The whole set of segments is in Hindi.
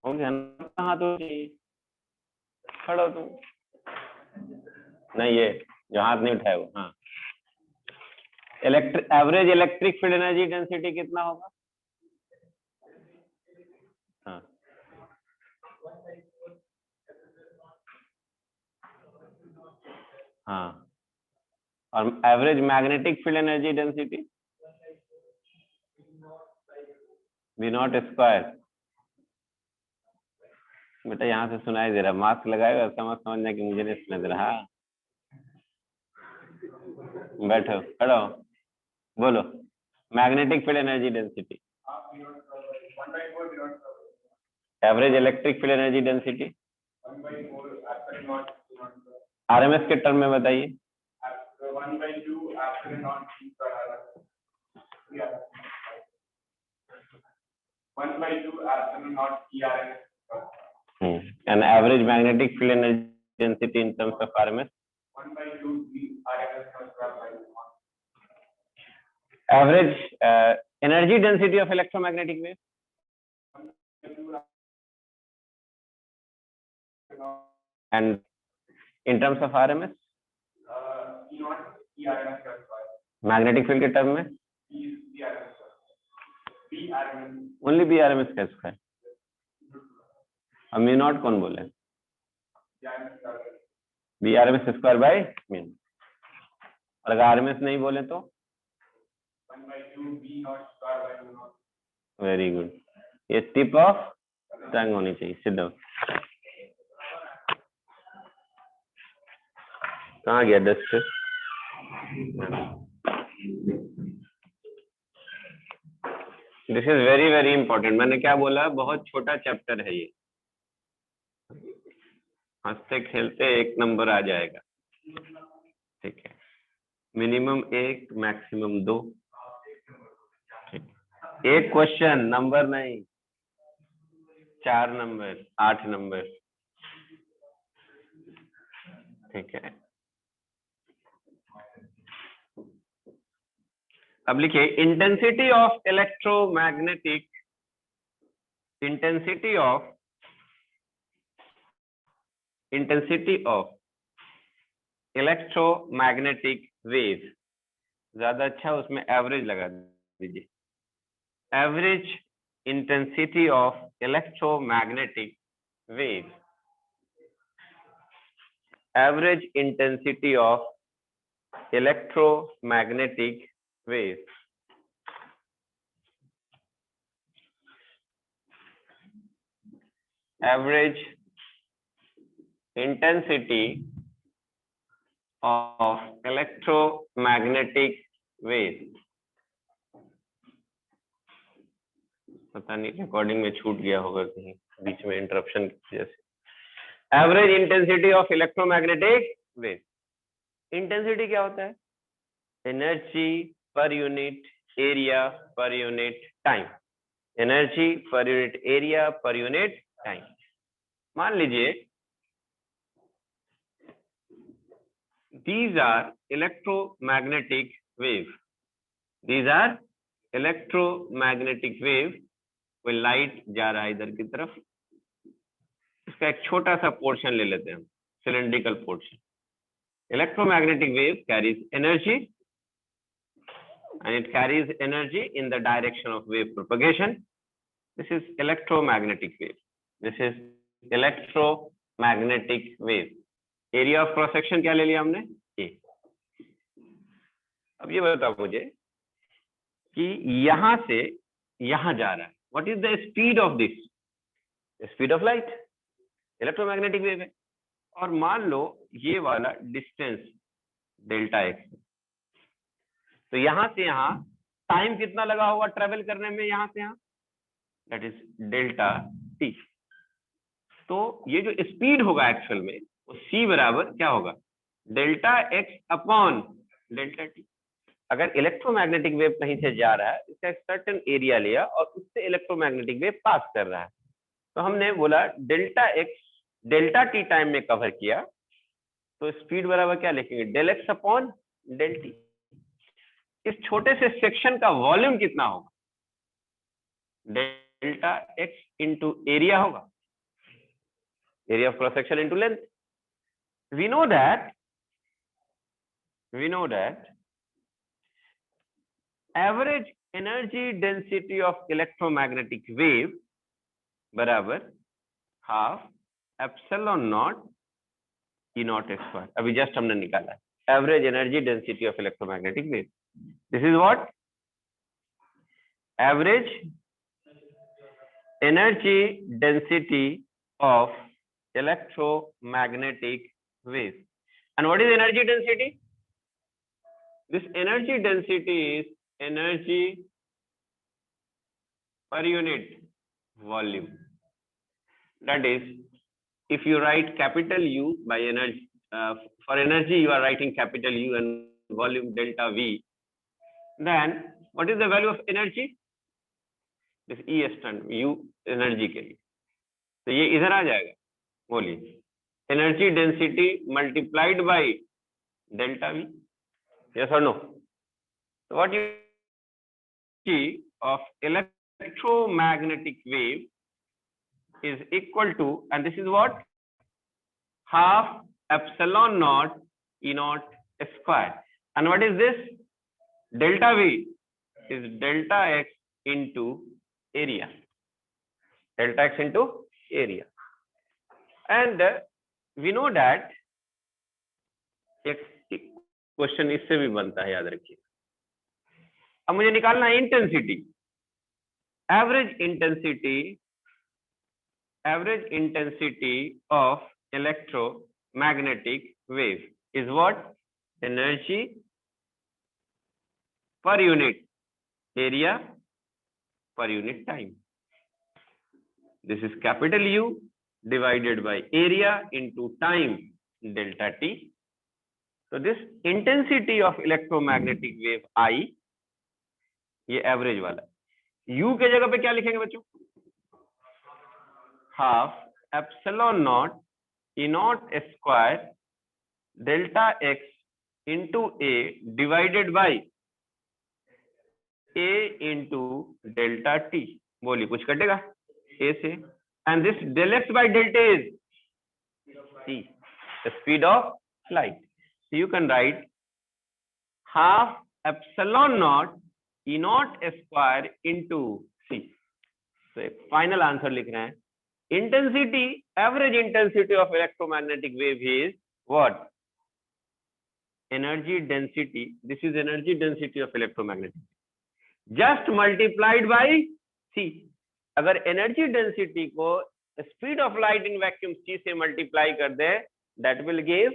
हो गया ना, हाथ हो चाहिए, खड़ो तुम। नहीं, ये जो हाथ नहीं उठाया वो, हाँ। Average electric field energy density कितना होगा? हाँ, हाँ। और average magnetic field energy density V0 square. बेटा यहाँ से सुनाई दे रहा, मास्क लगाएगा समझना कि मुझे नहीं सुनाई दे रहा। बैठो, खड़ो, बोलो। Magnetic field energy density, average electric field energy density RMS के टर्म में बताइए। 1/2 and average magnetic field energy density in terms of RMS 1/2 average energy density of electromagnetic wave and in terms of RMS magnetic field के टर्म में ओनली BRMS का स्क्वायर। म्यू नॉट कौन बोले? BRMS square by mu. और अगर RMS नहीं बोले तो 1/2 V0 square by mu naught. Very good, ये टिप ऑफ टंग होनी चाहिए। सिद्ध कहाँ गया dust? This is very very important. मैंने क्या बोला, बहुत छोटा चैप्टर है ये, हंसते खेलते 1 नंबर आ जाएगा। ठीक है, मिनिमम 1 मैक्सिमम 2। एक क्वेश्चन, नंबर नहीं, 4 नंबर 8 नंबर। ठीक है, अब लिखिए intensity of electromagnetic, intensity of electromagnetic wave. ज्यादा अच्छा उसमें एवरेज लगा दीजिए। Average intensity of electromagnetic wave, average intensity of electromagnetic wave average intensity of electromagnetic wave। पता नहीं रिकॉर्डिंग में छूट गया होगा कहीं बीच में इंटरप्शन की वजह से। Average intensity of electromagnetic wave. Intensity क्या होता है? एनर्जी पर यूनिट एरिया पर unit time. Energy per unit area पर यूनिट टाइम। मान लीजिए these are electromagnetic wave, these are electromagnetic wave। कोई लाइट जा रहा है इधर की तरफ, इसका एक छोटा सा पोर्शन ले लेते हैं हम, cylindrical portion. Electromagnetic wave carries energy and it carries energy in the direction of wave propagation. This is electromagnetic wave. This is electromagnetic wave. Area of cross section क्या ले लिया हमने? A। अब ये बताओ मुझे कि यहां से यहां जा रहा है, what is the speed of this? The speed of light। electromagnetic wave है। और मान लो ये वाला डिस्टेंस डेल्टा एक्स, तो यहां से यहां टाइम कितना लगा होगा ट्रेवल करने में यहां से यहां? That is delta T. तो ये जो स्पीड होगा एक्चुअल में वो c बराबर क्या होगा? Delta x upon delta T. अगर इलेक्ट्रोमैग्नेटिक वेव कहीं से जा रहा है, इसका एक सर्टेन एरिया लिया और उससे इलेक्ट्रोमैग्नेटिक वेव पास कर रहा है, तो हमने बोला delta X delta T time में कवर किया, तो स्पीड बराबर क्या लिखेंगे? Del X upon del T. इस छोटे से सेक्शन का वॉल्यूम कितना होगा? डेल्टा एक्स इंटू एरिया होगा। area of cross section into length. We know that average energy density of electromagnetic wave बराबर half epsilon not E not square. अभी जस्ट हमने निकाला है average energy density of electromagnetic wave. This is what average energy density of electromagnetic wave. And what is energy density? This energy density is energy per unit volume. That is, if you write capital U by energy, for energy you are writing capital U and volume delta V, then what is the value of energy? This E stand U energy के लिए, तो ये इधर आ जाएगा. बोलिए energy density multiplied by delta V. Yes और नो? What you see of electromagnetic wave is equal to, and this is what, half epsilon naught E naught square. And what is this? Delta V is delta x into area. Delta x into area. And we know that एक क्वेश्चन इससे भी बनता है, याद रखिए. अब मुझे निकालना है intensity. Average intensity of electromagnetic wave is what? Energy per unit area पर unit time. This is capital U divided by area into time delta t. So this intensity of electromagnetic wave I, ये एवरेज वाला. U के जगह पे क्या लिखेंगे बच्चों? Half epsilon not E not square delta x into a divided by a into delta t. बोलिए कुछ कटेगा a से. And this del x by del t is c, the speed of light. So you can write half epsilon naught E naught square into c. So final answer लिख रहे हैं. Intensity, average intensity of electromagnetic wave is what? Energy density. This is energy density of electromagnetic. Just multiplied by c. अगर एनर्जी डेंसिटी को speed of light in vacuum c से मल्टीप्लाई कर दे, that will give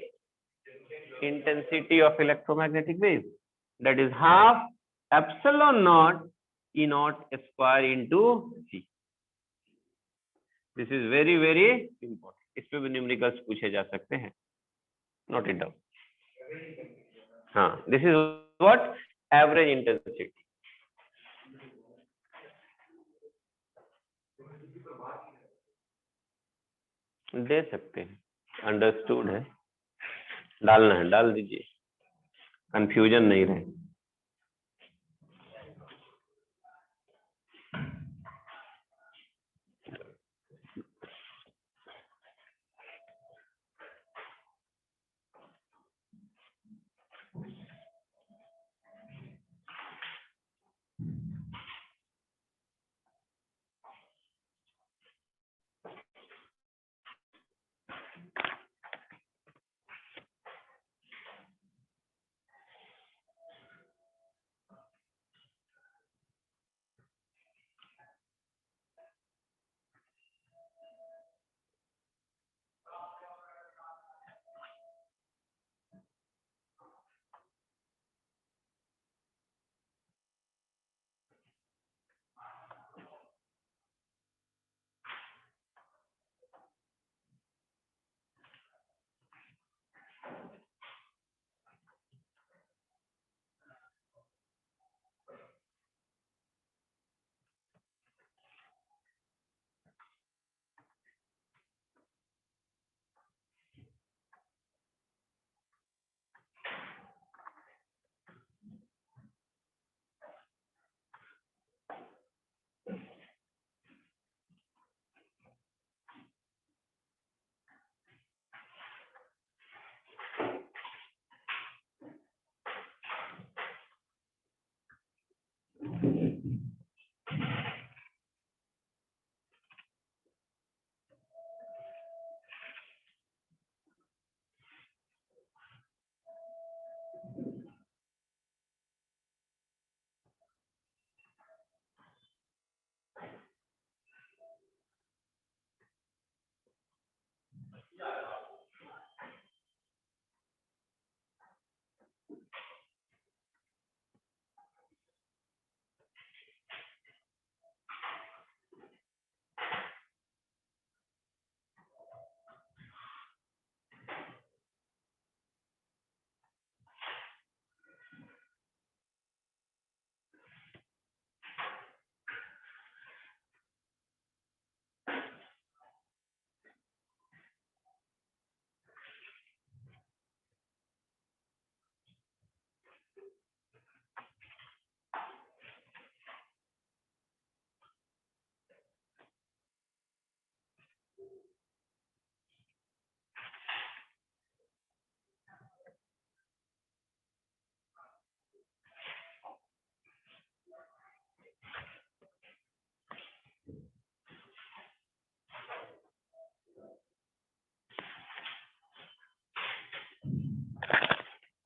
intensity of electromagnetic wave. That is half epsilon not E not square into c. This is very very important. इस पे भी न्यूमेरिकल्स पूछे जा सकते हैं. Note it down. हाँ, this is what average intensity. दे सकते हैं, अंडरस्टूड है. डालना है डाल दीजिए, कंफ्यूजन नहीं रहे.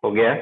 हो गया?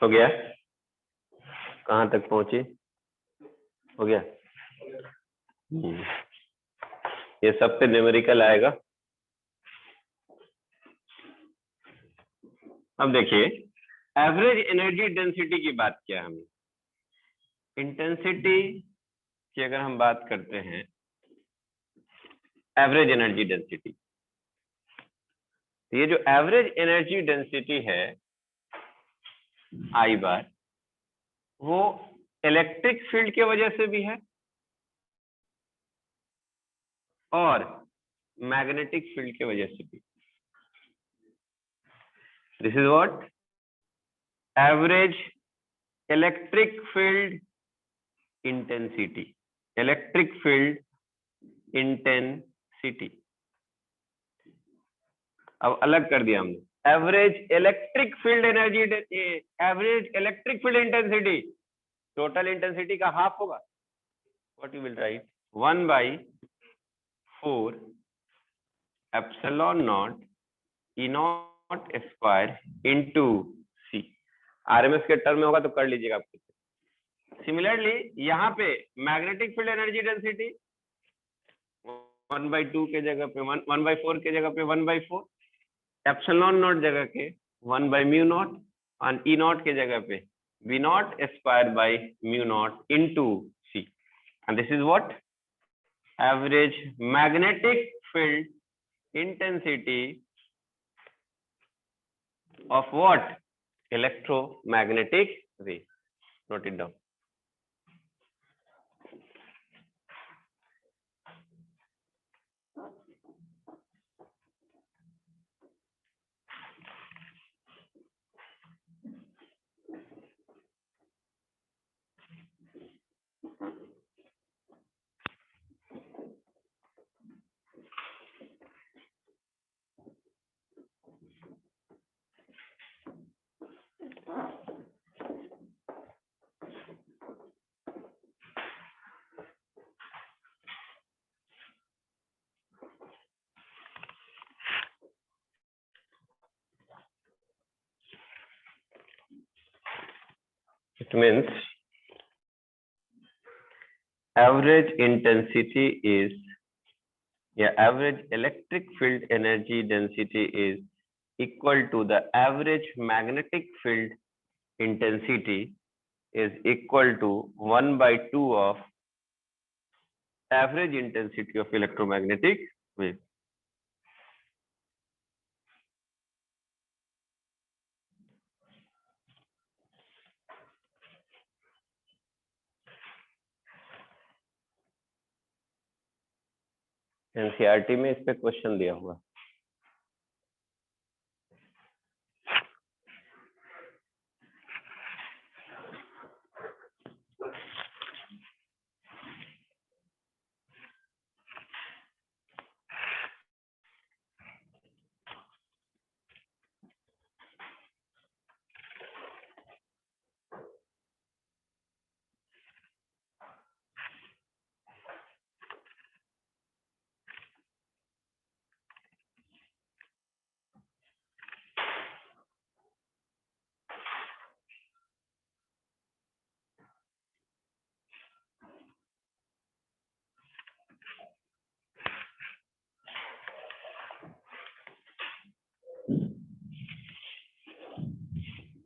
हो गया? कहाँ तक पहुंची? हो गया? ये सब पे न्यूमेरिकल आएगा। अब देखिए, एवरेज एनर्जी डेंसिटी की बात किया हमने। इंटेंसिटी की अगर हम बात करते हैं, एवरेज एनर्जी डेंसिटी, तो ये जो एवरेज एनर्जी डेंसिटी है आई बार, वो इलेक्ट्रिक फील्ड की वजह से भी है और मैग्नेटिक फील्ड की वजह से भी। This is what average electric field intensity. Electric field intensity अब अलग कर दिया हमने। Average electric field energy, average electric field intensity total intensity का हाफ होगा। What you will write? 1/4 epsilon not E not square into C. RMS के टर्म में होगा तो कर लीजिएगा आप। सिमिलरली यहाँ पे मैग्नेटिक फील्ड एनर्जी डेंसिटी 1/2 के जगह पे 1/4 के जगह पे 1/4, एप्सिलॉन नॉट जगह के 1/म्यू नॉट और ई नॉट के जगह पे V not square by mu not into C. And this is what average magnetic field intensity of what? Electromagnetic wave. Note it down. It means average intensity is, average electric field energy density is equal to the average magnetic field intensity is equal to 1/2 of average intensity of electromagnetic wave. NCERT में इस पे क्वेश्चन दिया हुआ।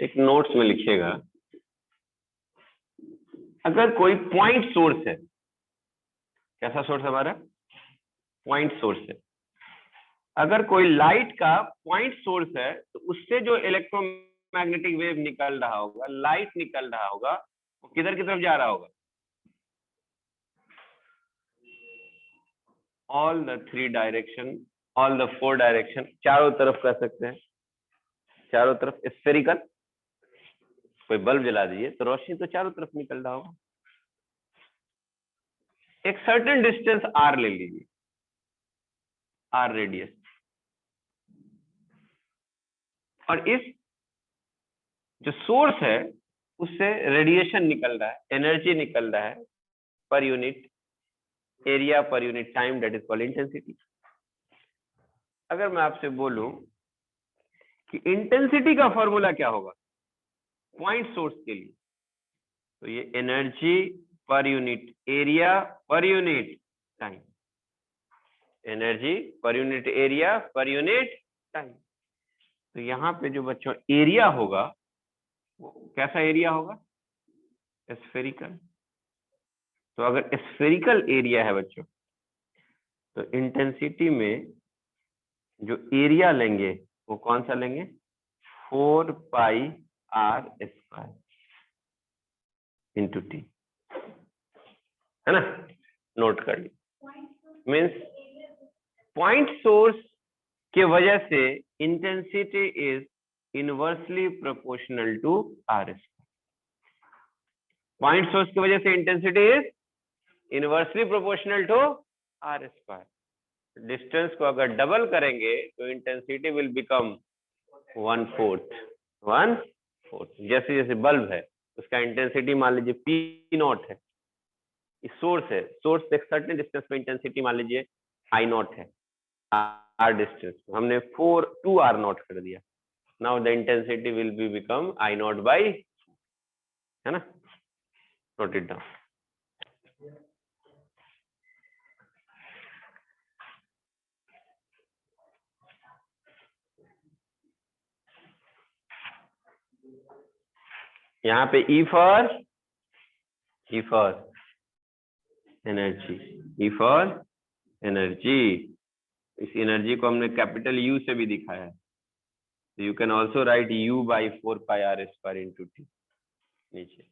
एक नोट्स में लिखिएगा, अगर कोई पॉइंट सोर्स है, कैसा सोर्स हमारा पॉइंट सोर्स है, अगर कोई लाइट का पॉइंट सोर्स है तो उससे जो इलेक्ट्रोमैग्नेटिक वेव निकल रहा होगा, लाइट निकल रहा होगा, वो किधर की तरफ जा रहा होगा? All the 3 direction, all the 4 direction, चारों तरफ कह सकते हैं, चारों तरफ स्फेरिकल। कोई बल्ब जला दीजिए तो रोशनी तो चारों तरफ निकल रहा होगा। एक सर्टेन डिस्टेंस आर ले लीजिए, आर रेडियस, और इस जो सोर्स है उससे रेडिएशन निकल रहा है, एनर्जी निकल रहा है पर यूनिट एरिया, पर unit time, that is called intensity. अगर मैं आपसे बोलूं कि इंटेंसिटी का फॉर्मूला क्या होगा पॉइंट सोर्स के लिए, तो ये एनर्जी पर यूनिट एरिया पर unit time, energy per unit area पर यूनिट टाइम। तो यहाँ पे जो बच्चों एरिया होगा वो कैसा एरिया होगा? स्फेरिकल। तो अगर स्फेरिकल एरिया है बच्चों, तो इंटेंसिटी में जो एरिया लेंगे वो कौन सा लेंगे? 4 pi are square into T, है ना? नोट कर ली। मीन्स पॉइंट सोर्स के वजह से intensity is inversely proportional to R square. Point source की वजह से intensity is inversely proportional to R square. Distance को अगर डबल करेंगे तो इंटेंसिटी विल बिकम 1/4। जैसे जैसे बल्ब है उसका इंटेंसिटी मान लीजिए पी नॉट है, सोर्स है, सोर्स एक सर्टेन डिस्टेंस पे इंटेंसिटी मान लीजिए आई नॉट है, आर डिस्टेंस हमने 2 आर नॉट कर दिया। Now the intensity will be become I not by, है ना? Note it down. यहाँ पे E for energy, E for energy. इस एनर्जी को हमने कैपिटल यू से भी दिखाया है, तो you can also write U by 4 pi are square into T नीचे।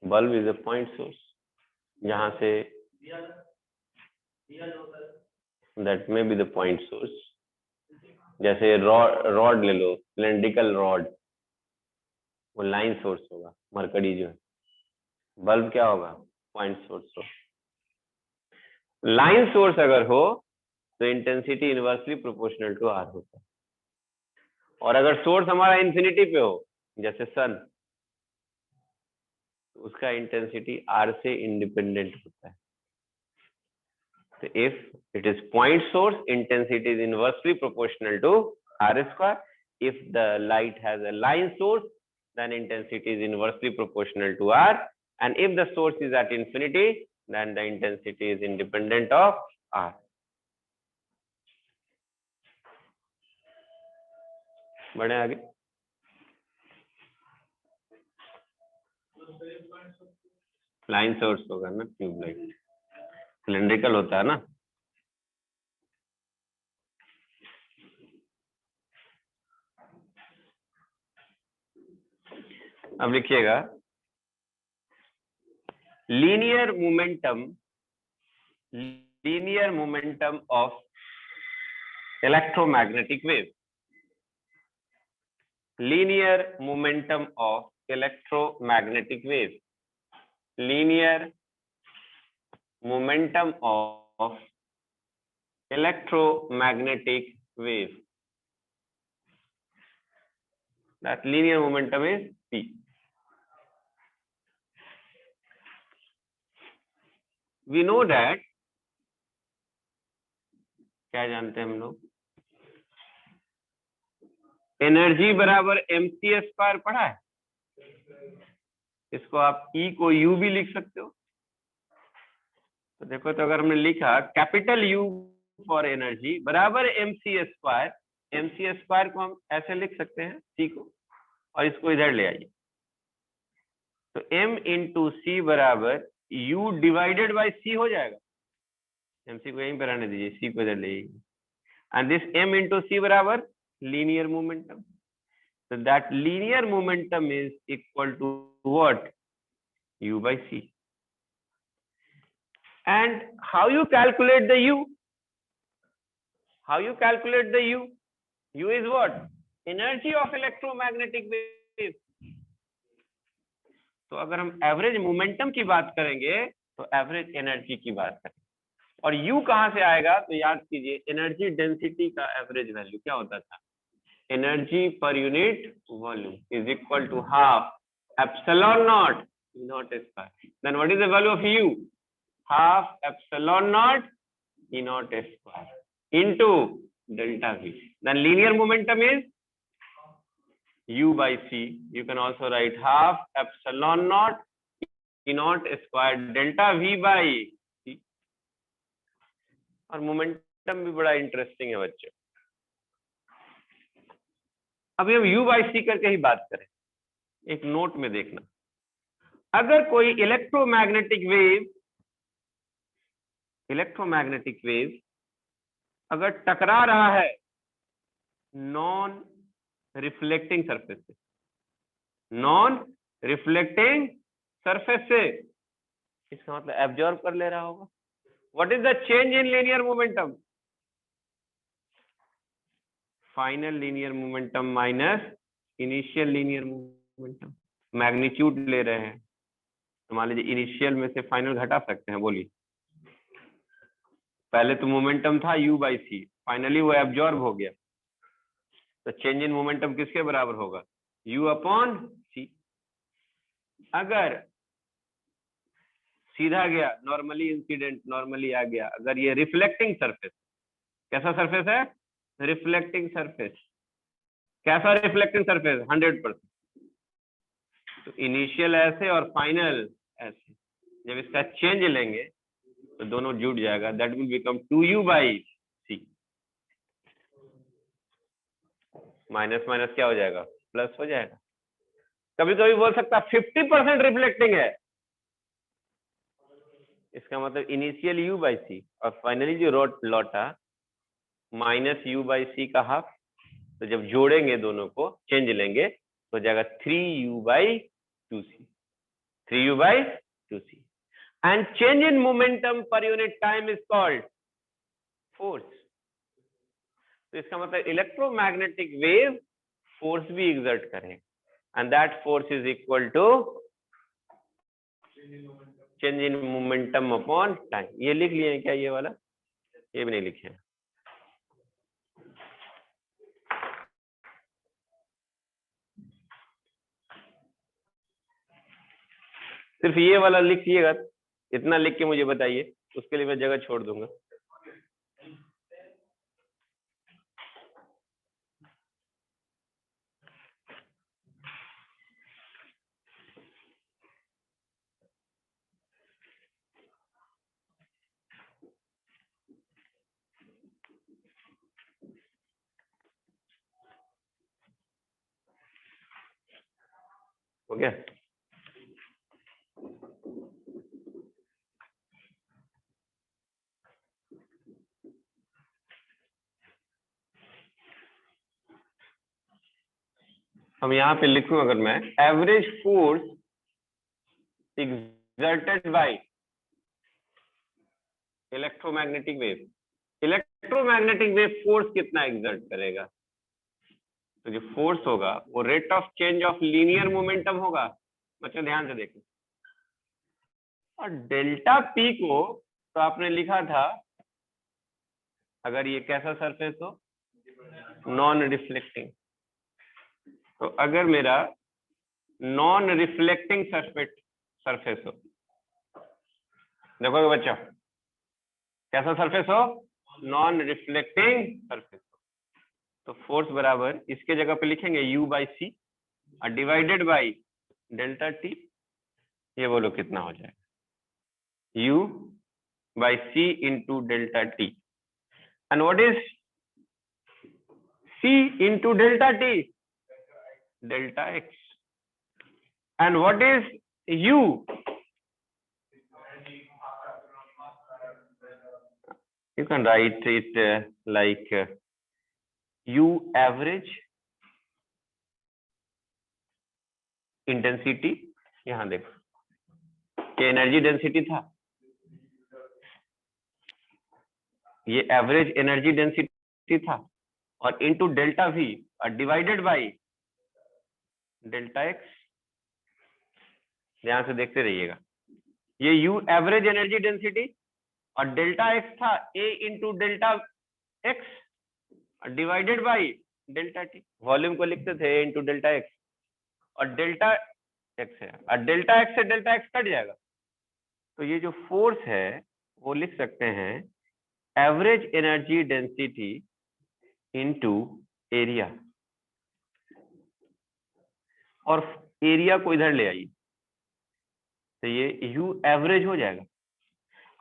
Bulb is a point source, जहां से that may be the point source. जैसे रॉड ले लो, सिलेंड्रिकल रॉड, वो लाइन सोर्स होगा, मरकरी जो है। बल्ब क्या होगा? पॉइंट सोर्स हो। लाइन सोर्स अगर हो तो intensity inversely proportional to R होता है, और अगर सोर्स हमारा इंफिनिटी पे हो जैसे सन, तो उसका इंटेंसिटी आर से इंडिपेंडेंट होता है। So if it is point source, intensity is inversely proportional to R square. If the light has a line source, then intensity is inversely proportional to R. And if the source is at infinity, then the intensity is independent of R. बढ़े आगे। लाइन सोर्स होगा ना, ट्यूबलाइट सिलेंड्रिकल होता है ना। अब लिखिएगा linear momentum of electromagnetic wave, linear momentum of electromagnetic wave, linear momentum of electromagnetic wave, that linear momentum is p. We know that, क्या जानते हैं हम लोग? एनर्जी बराबर mc स्क्वायर पढ़ा है, इसको आप ई को यू भी लिख सकते हो। तो देखो, तो अगर हमने लिखा कैपिटल यू फॉर एनर्जी बराबर mc², mc² को हम ऐसे लिख सकते हैं सी को, और इसको इधर ले आइए। तो m इंटू सी बराबर u डिवाइडेड बाई सी हो जाएगा। mc को यहीं पर रहने दीजिए, सी को इधर ले आइए। एंड दिस m इंटू सी बराबर linear momentum. So that linear momentum is equal to what? U by C. And how you calculate the U? How you calculate the U? U is what? Energy of electromagnetic wave. तो अगर हम एवरेज मोमेंटम की बात करेंगे तो एवरेज एनर्जी की बात करेंगे। और U कहां से आएगा? तो याद कीजिए, एनर्जी डेंसिटी का एवरेज वैल्यू क्या होता था? Energy per unit volume is equal to half epsilon naught E naught square. Then what is the value of U? Half epsilon naught E naught square into delta V. Then linear momentum is U by C. You can also write half epsilon naught E naught square delta V by C. और मोमेंटम भी बड़ा इंटरेस्टिंग है बच्चे। अभी हम U by C करके ही बात करें। एक नोट में देखना, अगर कोई इलेक्ट्रोमैग्नेटिक वेव अगर टकरा रहा है नॉन रिफ्लेक्टिंग सरफेस से, इसका मतलब एब्जॉर्ब कर ले रहा होगा। What is the change in linear momentum? Final linear momentum minus initial linear momentum. Magnitude ले रहे हैं तो मान लीजिए इनिशियल में से फाइनल घटा सकते हैं। बोलिए, पहले तो मोमेंटम था U by C, फाइनली वो एब्जॉर्ब हो गया, तो चेंज इन मोमेंटम किसके बराबर होगा? U upon C। अगर सीधा गया, नॉर्मली इंसिडेंट नॉर्मली आ गया, अगर ये रिफ्लेक्टिंग सरफेस, कैसा सरफेस है? Reflecting surface. कैसा रिफ्लेक्टिंग सरफेस? 100%। तो इनिशियल ऐसे और फाइनल ऐसे, जब इसका चेंज लेंगे तो दोनों जुड़ जाएगा, that will become 2U by C। Minus minus क्या हो जाएगा? प्लस हो जाएगा। कभी कभी बोल सकता 50% रिफ्लेक्टिंग है, इसका मतलब इनिशियल U by C और फाइनली जो लौटा माइनस U by C का हाफ। तो जब जोड़ेंगे दोनों को, चेंज लेंगे तो हो जाएगा 3U by 2C, 3U by 2C। And change in momentum पर unit time is called force. तो इसका मतलब इलेक्ट्रोमैग्नेटिक वेव फोर्स भी एक्सर्ट करें, and that force is equal to change in momentum upon time. ये लिख लिए हैं क्या? ये वाला ये भी नहीं लिखे हैं। सिर्फ ये वाला लिखिएगा, इतना लिख के मुझे बताइए, उसके लिए मैं जगह छोड़ दूंगा। हो गया? हम यहाँ पे लिखूं, अगर मैं average force exerted by electromagnetic wave, electromagnetic wave force कितना एक्सर्ट करेगा? तो जो फोर्स होगा वो rate of change of linear momentum होगा। बच्चों ध्यान से देखो, और डेल्टा पी को तो आपने लिखा था, अगर ये कैसा सरफेस हो? Non reflecting. तो अगर मेरा नॉन रिफ्लेक्टिंग सरफेस हो, देखोगे बच्चों कैसा सरफेस हो? नॉन रिफ्लेक्टिंग सरफेस हो, तो फोर्स बराबर इसके जगह पे लिखेंगे U by C और डिवाइडेड बाई डेल्टा T। ये बोलो कितना हो जाएगा, U by C into delta T. And what is C into delta T? Delta X. And what is U? You can write it like U average intensity. यहां देखो ये एनर्जी डेंसिटी था, ये एवरेज एनर्जी डेंसिटी था, और इनटू डेल्टा वी और डिवाइडेड बाय डेल्टा एक्स. ध्यान से देखते रहिएगा, ये यू एवरेज एनर्जी डेंसिटी और डेल्टा एक्स था A into delta X divided by delta T. Volume को लिखते थे ए इंटू डेल्टा एक्स, और डेल्टा एक्स है, और डेल्टा एक्स से डेल्टा एक्स कट जाएगा, तो ये जो फोर्स है वो लिख सकते हैं average energy density into area. और एरिया को इधर ले आइए, तो ये यू एवरेज हो जाएगा.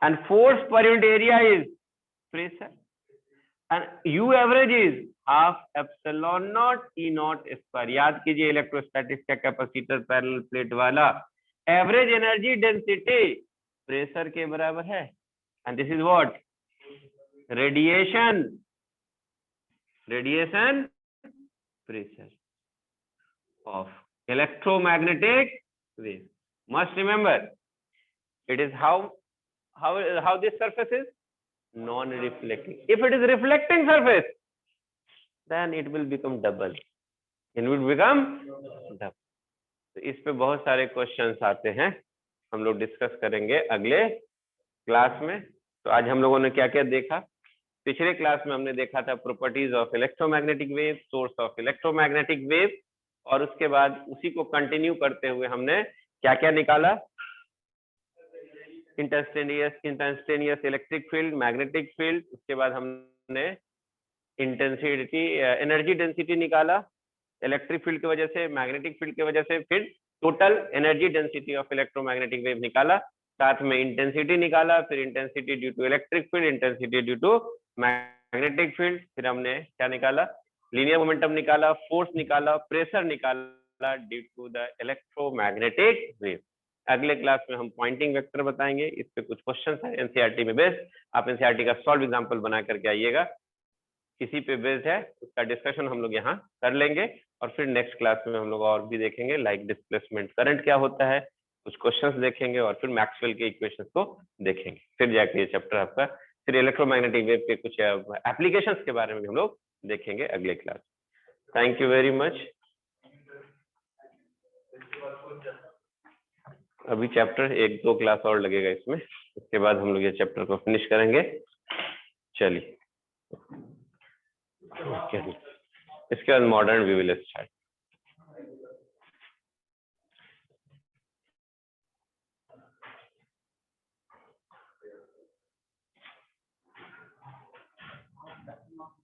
And force per unit area is pressure, and you average is half epsilon not E not square. याद कीजिए इलेक्ट्रोस्टैटिक्स का कैपेसिटर पैरेलल प्लेट वाला, एवरेज एनर्जी डेंसिटी प्रेशर के बराबर है, and this is what, radiation pressure of electromagnetic wave. Must remember, it is how this surface is non-reflecting. If it is reflecting surface, then it will become double. It will become double. तो इस पे बहुत सारे क्वेश्चंस आते हैं, हम लोग डिस्कस करेंगे अगले क्लास में. तो आज हम लोगों ने क्या क्या देखा, पिछले क्लास में हमने देखा था properties of electromagnetic wave, source of electromagnetic wave, और उसके बाद उसी को कंटिन्यू करते हुए हमने क्या क्या निकाला, instantaneous electric field, magnetic field. उसके बाद हमने इंटेंसिटी एनर्जी डेंसिटी निकाला इलेक्ट्रिक फील्ड की वजह से, मैग्नेटिक फील्ड की वजह से, फिर total energy density of electromagnetic wave निकाला, साथ में इंटेंसिटी निकाला, फिर intensity due to electric field, intensity due to magnetic field, फिर हमने क्या निकाला, लीनियर मोमेंटम निकाला, फोर्स निकाला, प्रेशर निकाला due to the electromagnetic wave. अगले क्लास में हम पॉइंटिंग वेक्टर बताएंगे, इस पे कुछ क्वेश्चन है एनसीईआरटी में बेस्ड, आप एनसीईआरटी का सॉल्व एग्जांपल बना करके आइएगा, किसी पे बेस्ड है उसका डिस्कशन हम लोग यहाँ कर लेंगे, और फिर नेक्स्ट क्लास में हम लोग और भी देखेंगे लाइक डिस्प्लेसमेंट करंट क्या होता है, कुछ क्वेश्चंस देखेंगे, और फिर मैक्सवेल के इक्वेशंस को देखेंगे. फिर जाके ये चैप्टर आपका, फिर इलेक्ट्रोमैग्नेटिक वेव के कुछ एप्लीकेशंस के बारे में भी हम लोग देखेंगे अगले class. Thank you very much. अभी चैप्टर 1-2 क्लास और लगेगा इसमें, उसके बाद हम लोग ये चैप्टर को फिनिश करेंगे. चलिए इसके बाद मॉडर्न वी विल स्टार्ट.